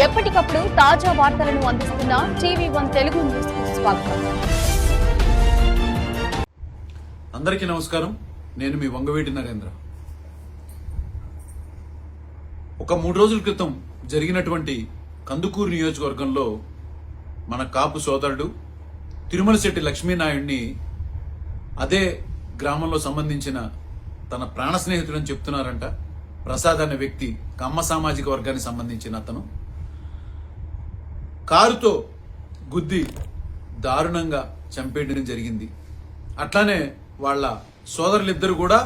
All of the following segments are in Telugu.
ఎప్పటికప్పుడు తాజా వార్తలను అందిస్తున్న TV1 తెలుగు న్యూస్ కు స్వాగతం. అందరికీ నమస్కారం. నేను మీ వంగవీటి నరేంద్ర. ఒక 3 రోజుల క్రితం జరిగినటువంటి కందుకూరు నియోజకవర్గంలో మన కాపు సోదరుడు తిరుమలశెట్టి లక్ష్మీనాయుడిని అదే గ్రామంలో సంబంధించిన తన ప్రాణ స్నేహితుడని చెప్తున్నారంట. ప్రసాద్ అనే వ్యక్తి కమ్మ సామాజిక వర్గానికి సంబంధించిన అతను కారుతో గుద్ది దారుణంగా చంపేయడం జరిగింది. అట్లానే వాళ్ళ సోదరులిద్దరు కూడా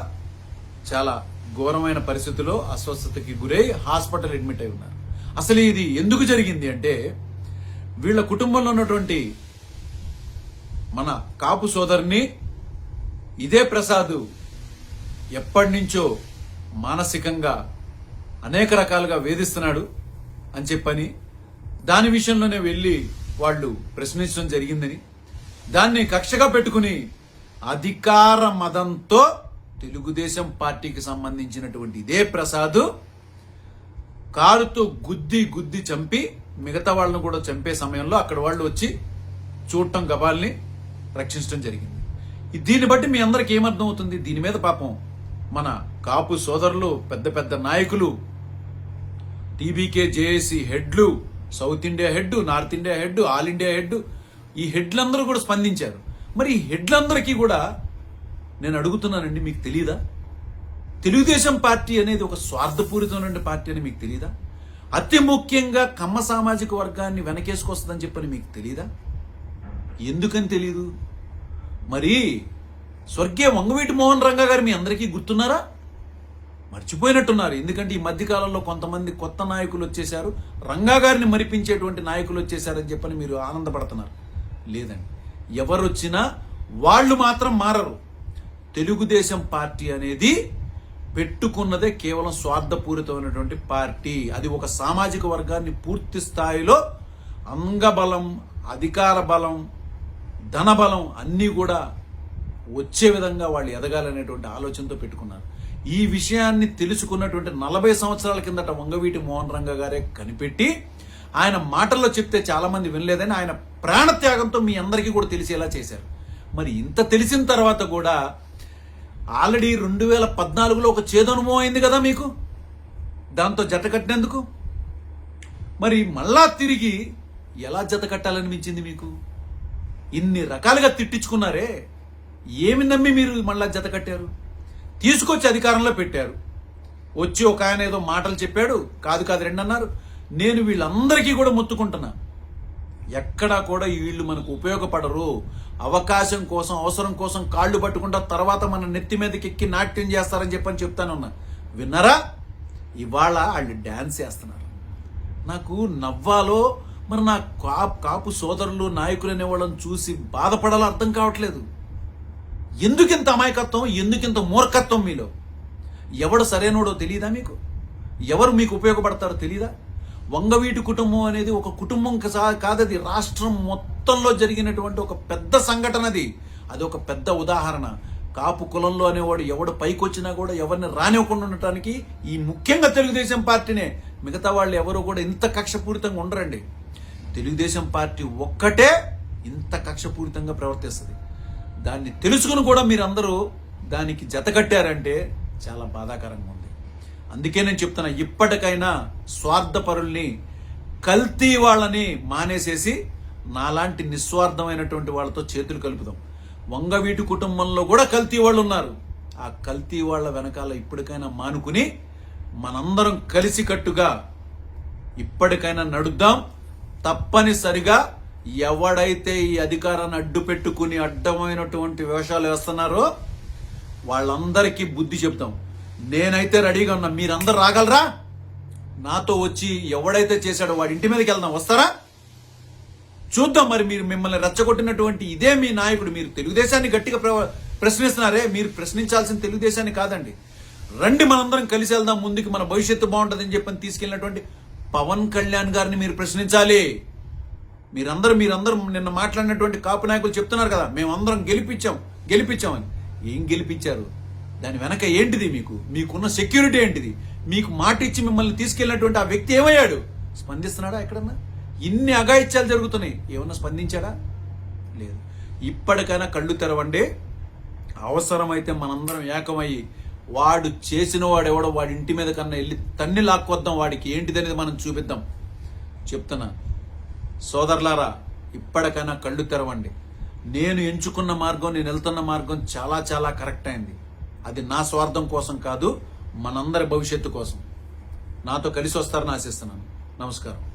చాలా ఘోరమైన పరిస్థితుల్లో అస్వస్థతకి గురై హాస్పిటల్ అడ్మిట్ అయి ఉన్నారు. అసలు ఇది ఎందుకు జరిగింది అంటే, వీళ్ళ కుటుంబంలో ఉన్నటువంటి మన కాపు సోదరుని ఇదే ప్రసాద్ ఎప్పటి నుంచో మానసికంగా అనేక రకాలుగా వేధిస్తున్నాడు అని చెప్పని దాని విషయంలోనే వెళ్లి వాళ్ళు ప్రశ్నించడం జరిగిందని, దాన్ని కక్షగా పెట్టుకుని అధికార మదంతో తెలుగుదేశం పార్టీకి సంబంధించినటువంటి ఇదే ప్రసాద్ కారుతో గుద్ది చంపి మిగతా వాళ్ళను కూడా చంపే సమయంలో అక్కడ వాళ్ళు వచ్చి చూడటం, గబాల్ని రక్షించడం జరిగింది. దీన్ని బట్టి మీ అందరికి ఏమర్థం అవుతుంది? దీని మీద పాపం మన కాపు సోదరులు, పెద్ద పెద్ద నాయకులు, టీబీకే జేఏసీ హెడ్లు, south India head, north India head, all India head, ఈ హెడ్లందరూ కూడా స్పందించారు. మరి ఈ హెడ్లందరికీ కూడా నేను అడుగుతున్నానండి, మీకు తెలీదా? తెలుగుదేశం పార్టీ అనేది ఒక స్వార్థపూరితమైన పార్టీ అని మీకు తెలీదా? అతి ముఖ్యంగా కమ్మ సామాజిక వర్గాన్ని వెనకేసుకొస్తుందని చెప్పని మీకు తెలీదా? ఎందుకని తెలీదు? మరి స్వర్గీయ వంగవీటి మోహన్ రంగా గారు మీ అందరికీ గుర్తున్నారా? మర్చిపోయినట్టున్నారు. ఎందుకంటే ఈ మధ్యకాలంలో కొంతమంది కొత్త నాయకులు వచ్చేశారు, రంగా గారిని మరిపించేటువంటి నాయకులు వచ్చేశారని చెప్పని మీరు ఆనందపడుతున్నారు. లేదండి, ఎవరు వచ్చినా వాళ్ళు మాత్రం మారరు. తెలుగుదేశం పార్టీ అనేది పెట్టుకున్నదే కేవలం స్వార్థపూరితమైనటువంటి పార్టీ. అది ఒక సామాజిక వర్గాన్ని పూర్తి స్థాయిలో అంగబలం, అధికార బలం, ధనబలం అన్నీ కూడా వచ్చే విధంగా వాళ్ళు ఎదగాలనేటువంటి ఆలోచనతో పెట్టుకున్నారు. ఈ విషయాన్ని తెలుసుకున్నటువంటి 40 సంవత్సరాల కిందట వంగవీటి మోహన్ రంగా గారే కనిపెట్టి, ఆయన మాటల్లో చెప్తే చాలా మంది వినలేదని ఆయన ప్రాణత్యాగంతో మీ అందరికీ కూడా తెలిసేలా చేశారు. మరి ఇంత తెలిసిన తర్వాత కూడా ఆల్రెడీ 2014లో ఒక చేదనుభవం అయింది కదా మీకు, దాంతో జత కట్టినందుకు. మరి మళ్ళా తిరిగి ఎలా జత కట్టాలనిపించింది మీకు? ఇన్ని రకాలుగా తిట్టించుకున్నారే, ఏమి నమ్మి మీరు మళ్ళా జత కట్టారు? తీసుకొచ్చి అధికారంలో పెట్టారు. వచ్చి ఒక ఆయన ఏదో మాటలు చెప్పాడు, కాదు 2 అన్నారు. నేను వీళ్ళందరికీ కూడా మొత్తుకుంటున్నా, ఎక్కడా కూడా వీళ్ళు మనకు ఉపయోగపడరు. అవకాశం కోసం, అవసరం కోసం కాళ్ళు పట్టుకుంటా తర్వాత మన నెత్తి మీదకి ఎక్కి నాట్యం చేస్తారని చెప్పని చెప్తానున్నా. విన్నారా? ఇవాళ వాళ్ళు డ్యాన్స్ చేస్తున్నారు. నాకు నవ్వాలో మరి నా కాపు సోదరులు, నాయకులు అనేవాళ్ళని చూసి బాధపడాలో అర్థం కావట్లేదు. ఎందుకింత అమాయకత్వం, ఎందుకింత మూర్ఖత్వం మీలో? ఎవడు సరైనోడో తెలియదా మీకు? ఎవరు మీకు ఉపయోగపడతారో తెలియదా? వంగవీటి కుటుంబం అనేది ఒక కుటుంబం కాదది, రాష్ట్రం మొత్తంలో జరిగినటువంటి ఒక పెద్ద సంఘటనది. అది ఒక పెద్ద ఉదాహరణ. కాపు కులంలో అనేవాడు ఎవడు పైకి వచ్చినా కూడా ఎవరిని రానివ్వకుండా ఉండటానికి ఈ ముఖ్యంగా తెలుగుదేశం పార్టీనే. మిగతా వాళ్ళు ఎవరు కూడా ఇంత కక్షపూరితంగా ఉండరండి. తెలుగుదేశం పార్టీ ఒక్కటే ఇంత కక్షపూరితంగా ప్రవర్తిస్తుంది. దాన్ని తెలుసుకుని కూడా మీరందరూ దానికి జత కట్టారంటే చాలా బాధాకరంగా ఉంది. అందుకే నేను చెప్తున్నా, ఇప్పటికైనా స్వార్థపరుల్ని, కల్తీ వాళ్ళని మానేసేసి నాలాంటి నిస్వార్థమైనటువంటి వాళ్ళతో చేతులు కలుపుదాం. వంగవీటి కుటుంబంలో కూడా కల్తీ వాళ్ళు ఉన్నారు. ఆ కల్తీ వాళ్ళ వెనకాల ఇప్పటికైనా మానుకుని మనందరం కలిసికట్టుగా ఇప్పటికైనా నడుద్దాం. తప్పనిసరిగా ఎవడైతే ఈ అధికారాన్ని అడ్డు పెట్టుకుని అడ్డమైనటువంటి వేషాలు వేస్తున్నారో వాళ్ళందరికీ బుద్ధి చెప్తాం. నేనైతే రెడీగా ఉన్నా. మీరందరూ రాగలరా? నాతో వచ్చి ఎవడైతే చేశాడో వాడి ఇంటి మీదకి వెళ్దాం. వస్తారా? చూద్దాం. మరి మీరు మిమ్మల్ని రెచ్చగొట్టినటువంటి ఇదే మీ నాయకుడు. మీరు తెలుగుదేశాన్ని గట్టిగా ప్రశ్నిస్తున్నారే, మీరు ప్రశ్నించాల్సిన తెలుగుదేశాన్ని కాదండి. రండి, మనందరం కలిసి వెళ్దాం ముందుకు, మన భవిష్యత్తు బాగుంటుందని చెప్పని తీసుకెళ్ళినటువంటి పవన్ కళ్యాణ్ గారిని మీరు ప్రశ్నించాలి. మీరందరూ నిన్న మాట్లాడినటువంటి కాపు నాయకులు చెప్తున్నారు కదా, మేమందరం గెలిపించామని. ఏం గెలిపించారు? దాని వెనక ఏంటిది? మీకున్న సెక్యూరిటీ ఏంటిది? మీకు మాట ఇచ్చి మిమ్మల్ని తీసుకెళ్ళినటువంటి ఆ వ్యక్తి ఏమయ్యాడు? స్పందిస్తున్నాడా ఎక్కడన్నా? ఇన్ని అఘాయిత్యాలు జరుగుతున్నాయి, ఏమన్నా స్పందించాడా? లేదు. ఇప్పటికైనా కళ్ళు తెరవండి. అవసరమైతే మనందరం ఏకమయ్యి వాడు చేసిన వాడెవడో వాడి ఇంటి మీద కన్నా వెళ్ళి తన్ని లాక్కొద్దాం, వాడికి ఏంటిదనేది మనం చూపిద్దాం. చెప్తున్నా సోదరులారా, ఇప్పటికైనా కళ్ళు తెరవండి. నేను ఎంచుకున్న మార్గం, నేను వెళ్తున్న మార్గం చాలా చాలా కరెక్ట్ అయింది. అది నా స్వార్థం కోసం కాదు, మనందరి భవిష్యత్తు కోసం. నాతో కలిసి వస్తారని ఆశిస్తున్నాను. నమస్కారం.